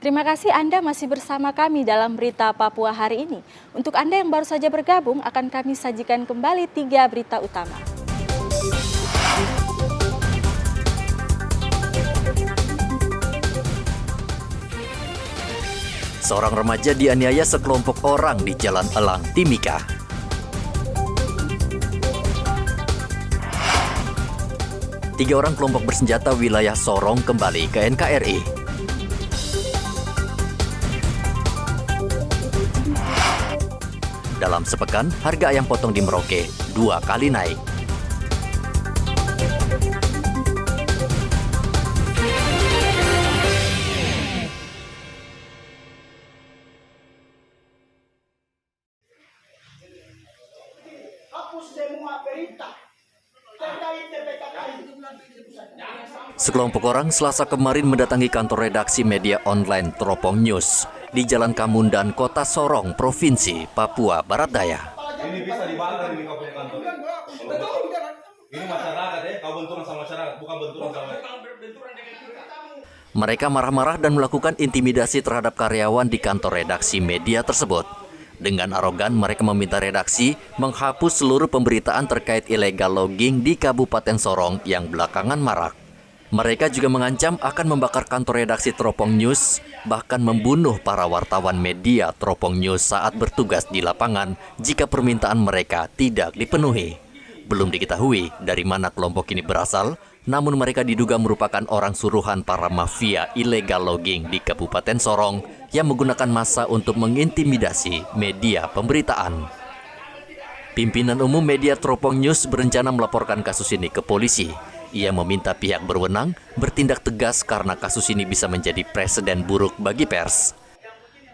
Terima kasih Anda masih bersama kami dalam Berita Papua hari ini. Untuk Anda yang baru saja bergabung, akan kami sajikan kembali 3 berita utama. Seorang remaja dianiaya sekelompok orang di Jalan Elang, Timika. Tiga orang kelompok bersenjata wilayah Sorong kembali ke NKRI. Dalam sepekan, harga ayam potong di Merauke 2 kali naik. Sekelompok orang Selasa kemarin mendatangi kantor redaksi media online Teropong News di Jalan Kamundan, Kota Sorong, Provinsi Papua Barat Daya. Ini bisa dibakar ini kau punya kantor. Ini masyarakat ya, kau benturan sama masyarakat, bukan benturan sama. Mereka marah-marah dan melakukan intimidasi terhadap karyawan di kantor redaksi media tersebut. Dengan arogan, mereka meminta redaksi menghapus seluruh pemberitaan terkait illegal logging di Kabupaten Sorong yang belakangan marak. Mereka juga mengancam akan membakar kantor redaksi Teropong News, bahkan membunuh para wartawan media Teropong News saat bertugas di lapangan jika permintaan mereka tidak dipenuhi. Belum diketahui dari mana kelompok ini berasal, namun mereka diduga merupakan orang suruhan para mafia illegal logging di Kabupaten Sorong yang menggunakan massa untuk mengintimidasi media pemberitaan. Pimpinan umum media Teropong News berencana melaporkan kasus ini ke polisi. Ia meminta pihak berwenang bertindak tegas karena kasus ini bisa menjadi presiden buruk bagi pers.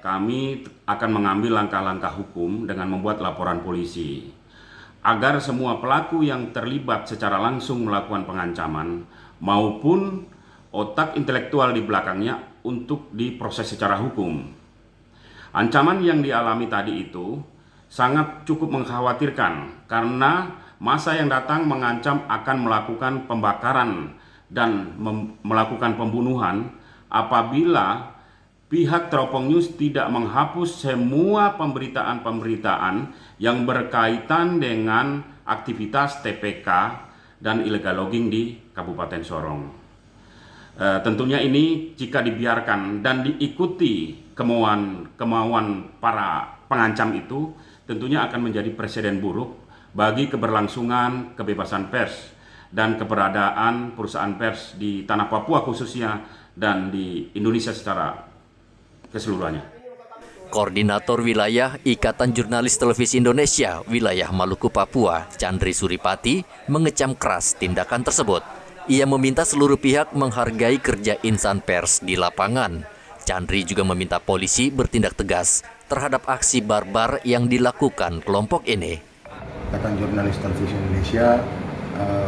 Kami akan mengambil langkah-langkah hukum dengan membuat laporan polisi agar semua pelaku yang terlibat secara langsung melakukan pengancaman maupun otak intelektual di belakangnya untuk diproses secara hukum. Ancaman yang dialami tadi itu sangat cukup mengkhawatirkan karena massa yang datang mengancam akan melakukan pembakaran dan melakukan pembunuhan apabila pihak Teropong News tidak menghapus semua pemberitaan-pemberitaan yang berkaitan dengan aktivitas TPK dan illegal logging di Kabupaten Sorong. Tentunya ini jika dibiarkan dan diikuti kemauan para pengancam itu, tentunya akan menjadi presiden buruk bagi keberlangsungan kebebasan pers dan keberadaan perusahaan pers di tanah Papua khususnya dan di Indonesia secara keseluruhannya. Koordinator Wilayah Ikatan Jurnalis Televisi Indonesia Wilayah Maluku Papua, Chandri Suripati, mengecam keras tindakan tersebut. Ia meminta seluruh pihak menghargai kerja insan pers di lapangan. Chandri juga meminta polisi bertindak tegas terhadap aksi barbar yang dilakukan kelompok ini. Ikatan Jurnalis Televisi Indonesia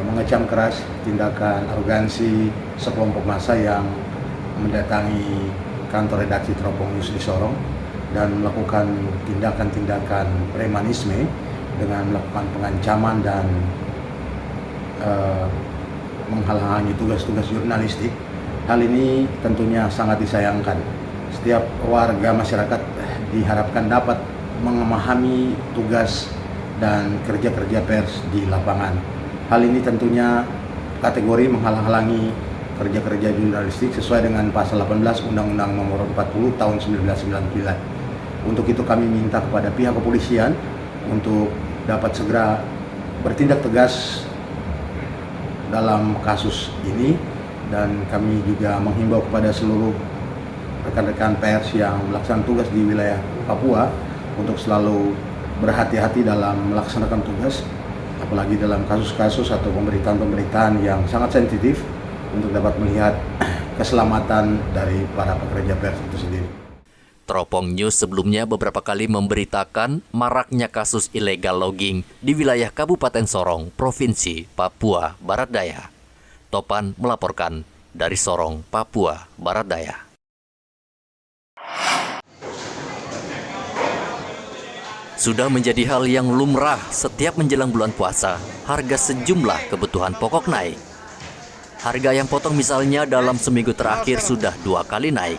mengecam keras tindakan arogansi sekelompok massa yang mendatangi kantor redaksi Teropong News di Sorong dan melakukan tindakan-tindakan premanisme dengan melakukan pengancaman dan menghalang-halangi tugas-tugas jurnalistik. Hal ini tentunya sangat disayangkan. Setiap warga masyarakat diharapkan dapat memahami tugas dan kerja-kerja pers di lapangan. Hal ini tentunya kategori menghalang-halangi kerja-kerja jurnalistik sesuai dengan pasal 18 Undang-Undang Nomor 40 Tahun 1999. Untuk itu kami minta kepada pihak kepolisian untuk dapat segera bertindak tegas dalam kasus ini, dan kami juga menghimbau kepada seluruh rekan-rekan pers yang melaksanakan tugas di wilayah Papua untuk selalu berhati-hati dalam melaksanakan tugas, apalagi dalam kasus-kasus atau pemberitaan-pemberitaan yang sangat sensitif untuk dapat melihat keselamatan dari para pekerja pers itu sendiri. Teropong News sebelumnya beberapa kali memberitakan maraknya kasus illegal logging di wilayah Kabupaten Sorong, Provinsi Papua Barat Daya. Topan melaporkan dari Sorong, Papua Barat Daya. Sudah menjadi hal yang lumrah setiap menjelang bulan puasa, harga sejumlah kebutuhan pokok naik. Harga ayam potong misalnya dalam seminggu terakhir sudah 2 kali naik.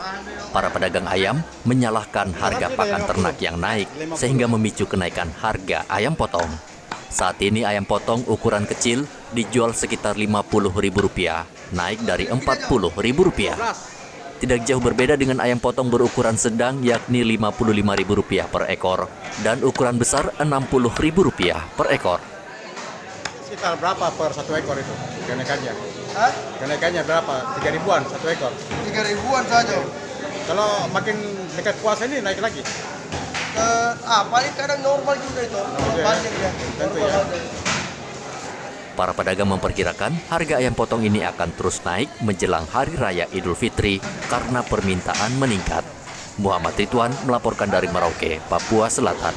Para pedagang ayam menyalahkan harga pakan ternak yang naik sehingga memicu kenaikan harga ayam potong. Saat ini ayam potong ukuran kecil dijual sekitar Rp50.000, naik dari Rp40.000. Tidak jauh berbeda dengan ayam potong berukuran sedang yakni Rp55.000 per ekor dan ukuran besar Rp60.000 per ekor. Sekitar berapa per 1 ekor itu kenaikannya? Hah? Kenaikannya berapa? 3 ribuan 1 ekor? 3 ribuan saja. Kalau makin dekat puasa ini naik lagi? Paling kadang normal juga itu. Kalau banyak ya. Tentu Normal ya. aja. Para pedagang memperkirakan harga ayam potong ini akan terus naik menjelang Hari Raya Idul Fitri karena permintaan meningkat. Muhammad Ridwan melaporkan dari Merauke, Papua Selatan.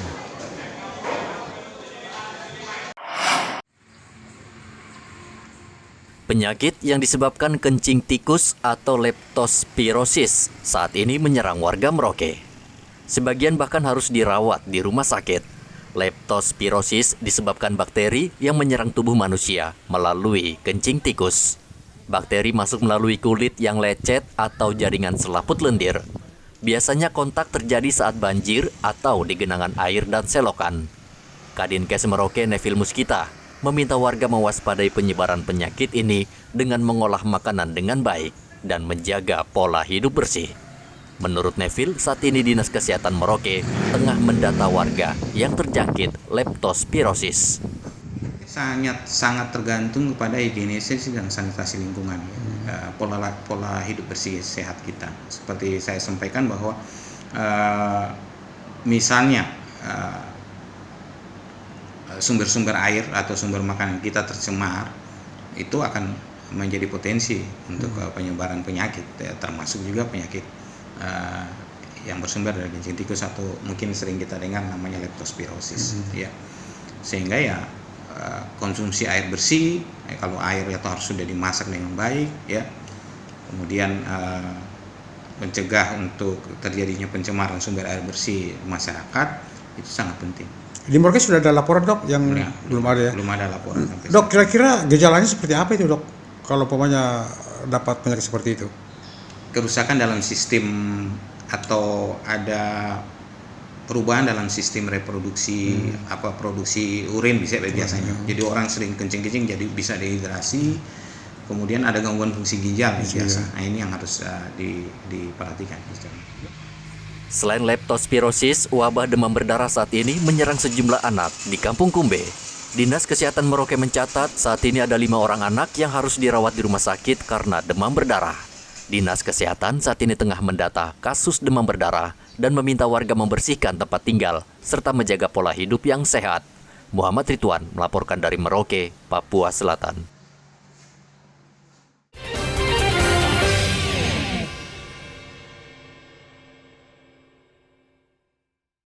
Penyakit yang disebabkan kencing tikus atau leptospirosis saat ini menyerang warga Merauke. Sebagian bahkan harus dirawat di rumah sakit. Leptospirosis disebabkan bakteri yang menyerang tubuh manusia melalui kencing tikus. Bakteri masuk melalui kulit yang lecet atau jaringan selaput lendir. Biasanya kontak terjadi saat banjir atau di genangan air dan selokan. Kadinkes Merauke Nevil Muskita meminta warga mewaspadai penyebaran penyakit ini dengan mengolah makanan dengan baik dan menjaga pola hidup bersih. Menurut Nevil, saat ini Dinas Kesehatan Merauke tengah mendata warga yang terjangkit leptospirosis. Sangat tergantung kepada higienis dan sanitasi lingkungan, pola hidup bersih sehat kita. Seperti saya sampaikan bahwa misalnya sumber-sumber air atau sumber makanan kita tercemar, itu akan menjadi potensi untuk penyebaran penyakit, termasuk juga penyakit yang bersumber dari kencing tikus atau mungkin sering kita dengar namanya leptospirosis. Ya. Sehingga ya konsumsi air bersih, kalau air itu harus sudah dimasak dengan baik, ya. Kemudian mencegah untuk terjadinya pencemaran sumber air bersih masyarakat itu sangat penting. Di Merauke sudah ada laporan, Dok, yang belum ada ya? Belum ada laporan. Dok, kira-kira gejalanya seperti apa itu, Dok? Kalau umpamanya dapat penyakit seperti itu? Kerusakan dalam sistem atau ada perubahan dalam sistem reproduksi, produksi urin biasanya. Jadi orang sering kencing-kencing jadi bisa dehidrasi. Kemudian ada gangguan fungsi ginjal biasa. Nah, ini yang harus diperhatikan. Selain leptospirosis, wabah demam berdarah saat ini menyerang sejumlah anak di Kampung Kumbe. Dinas Kesehatan Merauke mencatat saat ini ada 5 orang anak yang harus dirawat di rumah sakit karena demam berdarah. Dinas Kesehatan saat ini tengah mendata kasus demam berdarah dan meminta warga membersihkan tempat tinggal serta menjaga pola hidup yang sehat. Muhammad Ridwan melaporkan dari Merauke, Papua Selatan.